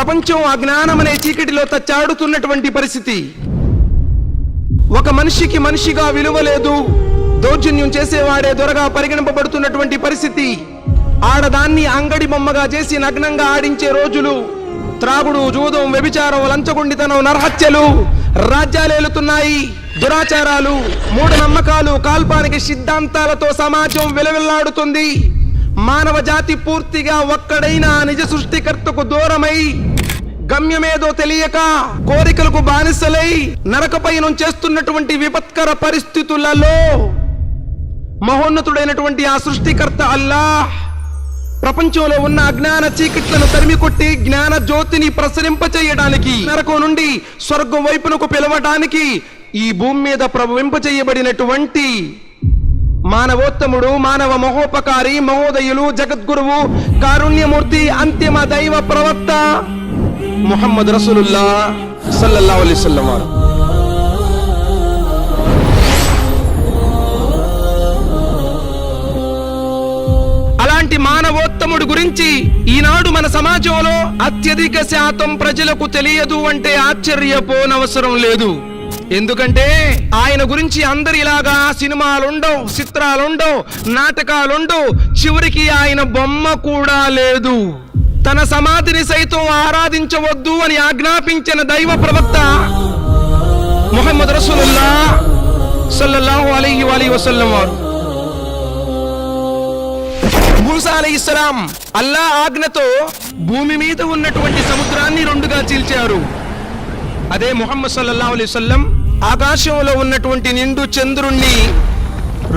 ప్రపంచం అజ్ఞానం అనే చీకటిలో తచ్చాడుతున్నటువంటి పరిస్థితి. ఒక మనిషికి మనిషిగా విలువ లేదు, దౌర్జన్యం చేసేవాడే దొరగా పరిగణింపబడుతున్నటువంటి పరిస్థితి. ఆడదాన్ని అంగడి బొమ్మగా చేసి నగ్నంగా ఆడించే రోజులు. త్రాగుడు, జూదం, వ్యభిచారం, లంచగొండితనం, నరహత్యలు రాజ్యాలేలుతున్నాయి. దురాచారాలు, మూఢనమ్మకాలు, కాల్పానికి సిద్ధాంతాలతో సమాజం విలవిల్లాడుతుంది. మానవ జాతి పూర్తిగా ఒక్కడైన నిజ సృష్టికర్తకు దూరమై, గమ్యమేదో తెలియక కోరికలకు బానిసలై నరకపయనం చేస్తున్నటువంటి విపత్కర పరిస్థితులలో మహోన్నతుడైనటువంటి ఆ సృష్టికర్త అల్లాహ్ ప్రపంచంలో ఉన్న అజ్ఞాన చీకట్లను తరిమికొట్టి జ్ఞాన జ్యోతిని ప్రసరింపచేయడానికి, నరకం నుండి స్వర్గం వైపునకు పిలవడానికి ఈ భూమి మీద ప్రవహింపచేయబడినటువంటి మానవోత్తముడు, మానవ మహోపకారి, మహోదయులు, జగద్గురువు, కారుణ్యమూర్తి, అంతిమ దైవ ప్రవక్త ముహమ్మద్ రసూలుల్లాహ్ సల్లల్లాహు అలైహి వసల్లం వారు. అలాంటి మానవోత్తముడు గురించి ఈనాడు మన సమాజంలో అత్యధిక శాతం ప్రజలకు తెలియదు అంటే ఆశ్చర్యపోనవసరం లేదు. ఎందుకంటే ఆయన గురించి అందరిలాగా సినిమాలుండవు, చిత్రాలుండవు, నాటకాలుండవు, చివరికి ఆయన బొమ్మ కూడా లేదు. తన సమాధిని సైతం ఆరాధించవద్దు అని ఆజ్ఞాపించిన దైవ ప్రవక్త ముహమ్మద్ రసూలుల్లాహ్ సల్లల్లాహు అలైహి వసల్లం వారు. మూసా అలైహిస్సలాం అల్లా ఆజ్ఞతో భూమి మీద ఉన్నటువంటి సముద్రాన్ని రెండుగా చీల్చారు. అదే ముహమ్మద్ సల్లల్లాహు అలైహి వసల్లం ఆకాశంలో ఉన్నటువంటి నిండు చంద్రుణ్ణి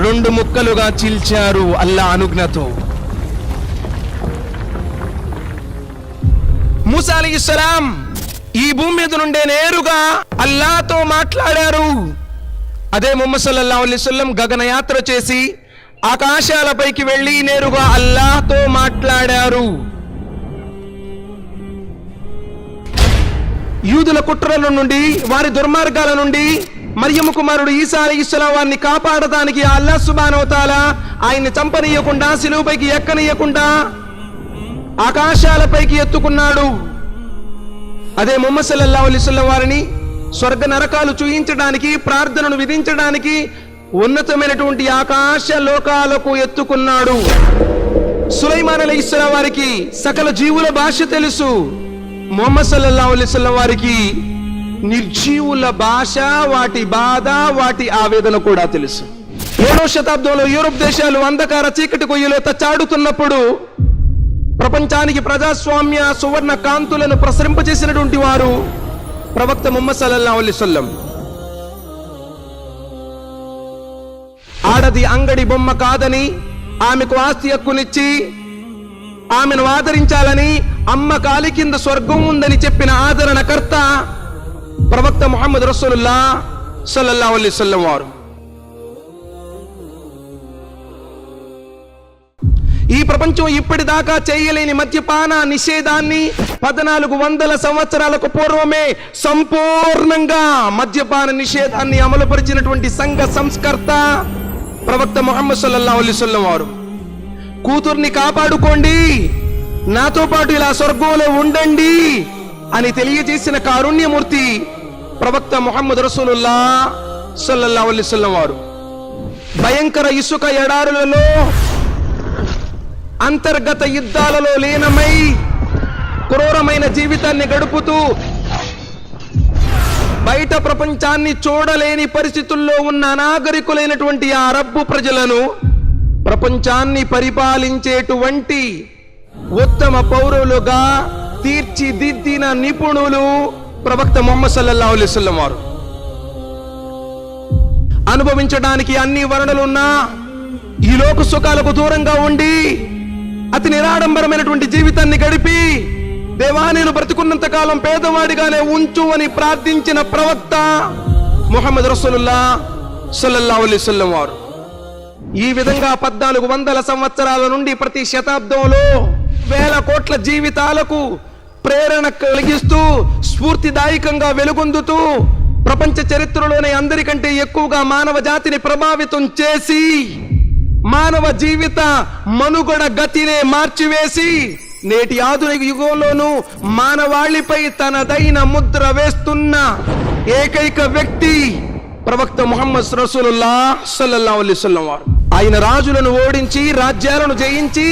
రెండు ముక్కలుగా చీల్చారు అల్లా అనుజ్ఞతో. మూసా అలైహిస్సలాం ఈ భూమి మీద నుండే నేరుగా అల్లాతో మాట్లాడారు. అదే ముహమ్మద్ సల్లల్లాహు అలైహి వసల్లం గగనయాత్ర చేసి ఆకాశాలపైకి వెళ్లి నేరుగా అల్లాహ్తో మాట్లాడారు. యూదుల కుట్రల నుండి, వారి దుర్మార్గాల నుండి మరియమ్మ కుమారుడు ఈసా అలైహిస్సలాం వారిని కాపాడటానికి అల్లాహ్ సుబ్హానహు వ తఆలా ఆయన్ని చంపనీయకుండా, శిలువపైకి ఎక్కనీయకుండా ఆకాశాలపైకి ఎత్తుకున్నాడు. అదే ముహమ్మద్ సల్లల్లాహు అలైహి వసల్లం వారిని స్వర్గ నరకాలు చూయించడానికి, ప్రార్థనను విధించడానికి ఉన్నతమైనటువంటి ఆకాశ లోకాలకు ఎత్తుకున్నాడు. సులైమాన్ అలైహిస్సలాం వారికి సకల జీవుల భాష తెలుసు. ముహమ్మద్ సల్లల్లాహు అలైహి వసల్లం వారికి నిర్జీవుల భాష, వాటి బాధ, వాటి ఆవేదన కూడా తెలుసు. 7వ శతాబ్దంలో యూరోప్ దేశాలు అంధకార చీకటి కొయ్యలో తచ్చాడుతున్నప్పుడు ప్రపంచానికి ప్రజాస్వామ్య సువర్ణ కాంతులను ప్రసరింపజేసినటువంటి వారు ప్రవక్త ముహమ్మద్ సల్లల్లాహు అలైహి వసల్లం. ఆడది అంగడి బొమ్మ కాదని, ఆమెకు ఆస్తి హక్కునిచ్చి ఆమెను ఆదరించాలని, అమ్మ కాలి కింద స్వర్గం ఉందని చెప్పిన ఆదరణకర్త ప్రవక్త ముహమ్మద్ రసూలుల్లాహ్ సల్లల్లాహు అలైహి వసల్లం వారు. ఈ ప్రపంచం ఇప్పటిదాకా చేయలేని మద్యపాన నిషేధాన్ని 1400 సంవత్సరాలకు పూర్వమే సంపూర్ణంగా మద్యపాన నిషేధాన్ని అమలుపరిచినటువంటి సంఘ సంస్కర్త ప్రవక్త ముహమ్మద్ సల్లల్లాహు అలైహి వసల్లం వారు. కూతుర్ని కాపాడుకోండి, నాతో పాటు ఇలా స్వర్గంలో ఉండండి అని తెలియజేసిన కారుణ్యమూర్తి ప్రవక్త ముహమ్మద్ రసూలుల్లాహ్ సల్లల్లాహు అలైహి వసల్లం వారు. భయంకర ఇసుక ఎడారులలో, అంతర్గత యుద్ధాలలో లీనమై క్రూరమైన జీవితాన్ని గడుపుతూ బయట ప్రపంచాన్ని చూడలేని పరిస్థితుల్లో ఉన్న అనాగరికులైనటువంటి ఆ అరబ్బు ప్రజలను ప్రపంచాన్ని పరిపాలించేటువంటి ఉత్తమ పౌరులుగా తీర్చిదిద్దిన నిపుణులు ప్రవక్త ముహమ్మద్ సల్లల్లాహు అలైహి వసల్లం వారు. అనుభవించడానికి అన్ని వర్ణలున్నా ఈ లోక సుఖాలకు దూరంగా ఉండి అతి నిరాడంబరమైనటువంటి జీవితాన్ని గడిపి, దేవా నేను బ్రతికున్నంత కాలం పేదవాడిగానే ఉంచు అని ప్రార్థించిన ప్రవక్త ముహమ్మద్ రసూలుల్లాహ్ సల్లల్లాహు అలైహి వసల్లం వారు. ఈ విధంగా 1400 సంవత్సరాల నుండి ప్రతి శతాబ్దంలో వేల కోట్ల జీవితాలకు ప్రేరణ కలిగిస్తూ, స్ఫూర్తిదాయకంగా వెలుగొందుతూ, ప్రపంచ చరిత్రలోనే అందరికంటే ఎక్కువగా మానవ జాతిని ప్రభావితం చేసి, మానవ జీవిత మనుగడ గతినే మార్చివేసి నేటి ఆధునిక యుగంలోనూ మానవాళిపై తనదైన ముద్ర వేస్తున్న ఏకైక వ్యక్తి ప్రవక్త ముహమ్మద్ రసూలుల్లాహ్ సల్లల్లాహు అలైహి వసల్లం వారు. ఆయన రాజులను ఓడించి రాజ్యాలను జయించి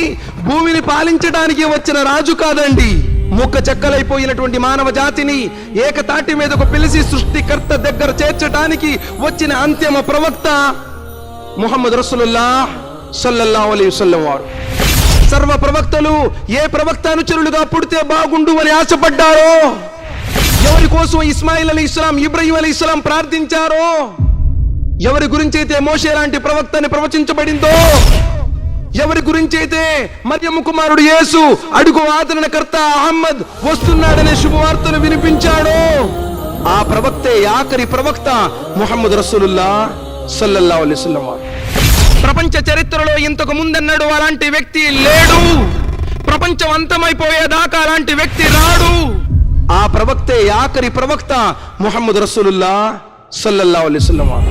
భూమిని పాలించడానికి వచ్చిన రాజు కాదండి. ముక్క చెక్కలైపోయినటువంటి మానవ జాతిని ఏకతాటి మీదకు పిలిచి సృష్టికర్త దగ్గర చేర్చడానికి వచ్చిన అంతిమ ప్రవక్త ముహమ్మద్ రసూలుల్లాహ్ సల్లల్లాహు అలైహి వసల్లం వారు. సర్వ ప్రవక్తలు ఏ ప్రవక్త అనుచరులుగా పుడితే బాగుండు అని ఆశపడ్డారో, ఎవరి కోసం ఇస్మాయిల్ అలైహిస్సలాం, ఇబ్రాహీం అలైహిస్సలాం ప్రార్థించారో, ఎవరి గురించి అయితే మోషే లాంటి ప్రవక్తని ప్రవచించబడిందో, ఎవరి గురించి అయితే మరియమ్మ కుమారుడు యేసు అడుగు ఆదరణకర్త అహ్మద్ వస్తున్నాడనే శుభవార్తను వినిపించాడో, ఆ ప్రవక్తే ఆఖరి ప్రవక్త ముహమ్మద్ రసూలుల్లాహ్ సల్లల్లాహు అలైహి వసల్లం వారు. ప్రపంచ చరిత్రలో ఇంతకు ముందన్నాడు అలాంటి వ్యక్తి లేడు. ప్రపంచం అంతమైపోయేదాకా అలాంటి వ్యక్తి రాడు. ఆ ప్రవక్తే ఆఖరి ప్రవక్త ముహమ్మద్ రసూలుల్లాహ్ సల్లల్లాహు అలైహి వసల్లం వారు.